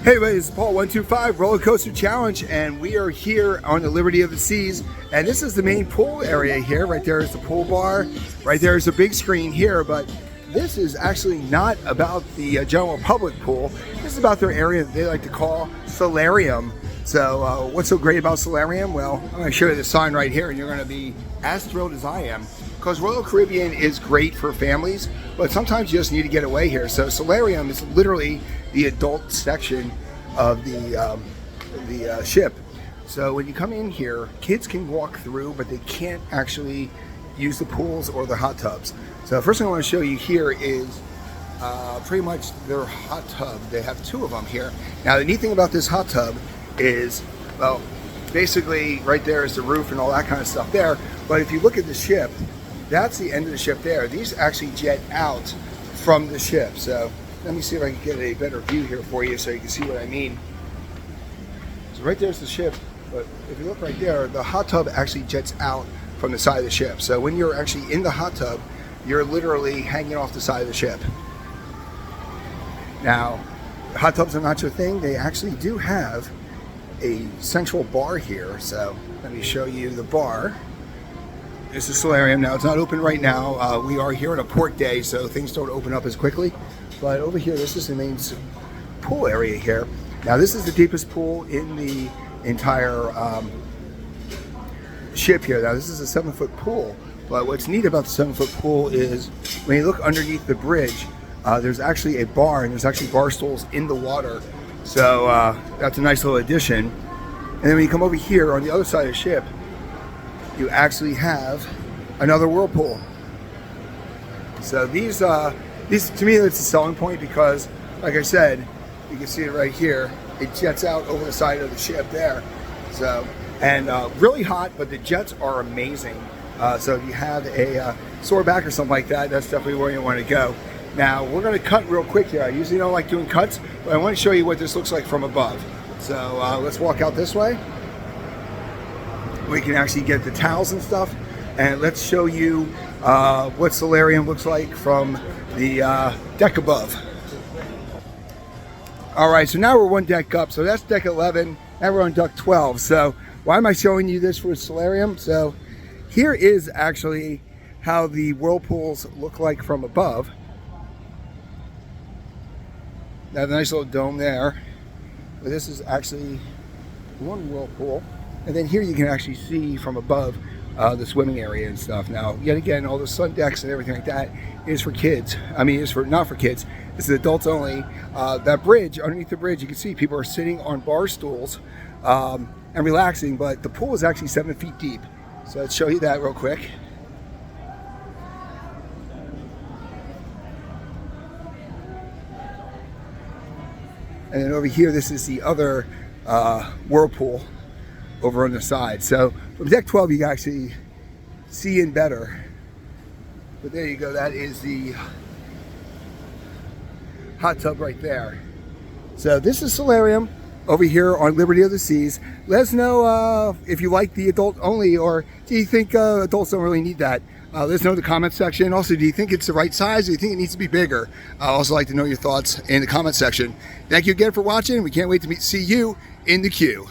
Hey everybody, this is Paul125 Roller Coaster Challenge, and we are here on the Liberty of the Seas, and this is the main pool area here. Right there is the pool bar, right there is a big screen here, but this is actually not about the general public pool. This is about their area that they like to call Solarium. So what's so great about Solarium? Well, I'm going to show you the sign right here, and you're going to be as thrilled as I am, because Royal Caribbean is great for families, but sometimes you just need to get away here. So Solarium is literally the adult section of the ship. So when you come in here, kids can walk through, but they can't actually use the pools or the hot tubs. So first thing I want to show you here is pretty much their hot tub. They have two of them here. Now the neat thing about this hot tub is, well, basically right there is the roof and all that kind of stuff there, but if you look at the ship, that's the end of the ship there. These actually jet out from the ship. So let me see if I can get a better view here for you so you can see what I mean. So right there's the ship, but if you look right there, the hot tub actually jets out from the side of the ship. So when you're actually in the hot tub, you're literally hanging off the side of the ship. Now, hot tubs are not your thing. They actually do have a central bar here. So let me show you the bar. This is Solarium. Now it's not open right now. We are here on a port day, so things don't open up as quickly. But over here, this is the main pool area here. Now this is the deepest pool in the entire ship here. Now this is a 7-foot pool, but what's neat about the 7-foot pool is when you look underneath the bridge, there's actually a bar, and there's actually bar stools in the water. So that's a nice little addition. And then when you come over here on the other side of the ship, you actually have another whirlpool. So these to me, it's a selling point because, like I said, you can see it right here. It jets out over the side of the ship there. So, and really hot, but the jets are amazing. So if you have a sore back or something like that, that's definitely where you want to go. Now we're going to cut real quick here. I usually don't like doing cuts, but I want to show you what this looks like from above. So let's walk out this way. We can actually get the towels and stuff, and let's show you what Solarium looks like from the deck above. All right, so now we're one deck up, so that's deck 11. Now we're on deck 12. So why am I showing you this for Solarium? So here is actually how the whirlpools look like from above. Now the nice little dome there. But this is actually one whirlpool. And then here you can actually see from above the swimming area and stuff. Now, yet again, all the sun decks and everything like that is for kids. I mean, it's for not for kids. This is adults only. That bridge, underneath the bridge, you can see people are sitting on bar stools and relaxing, but the pool is actually 7 feet deep. So let's show you that real quick. And then over here, this is the other whirlpool over on the side. So from deck 12 you can actually see in better. But there you go, that is the hot tub right there. So this is Solarium over here on Liberty of the Seas. Let us know if you like the adult only, or do you think adults don't really need that? Let us know in the comment section. Also, do you think it's the right size, or do you think it needs to be bigger? I'd also like to know your thoughts in the comment section. Thank you again for watching. We can't wait to see you in the queue.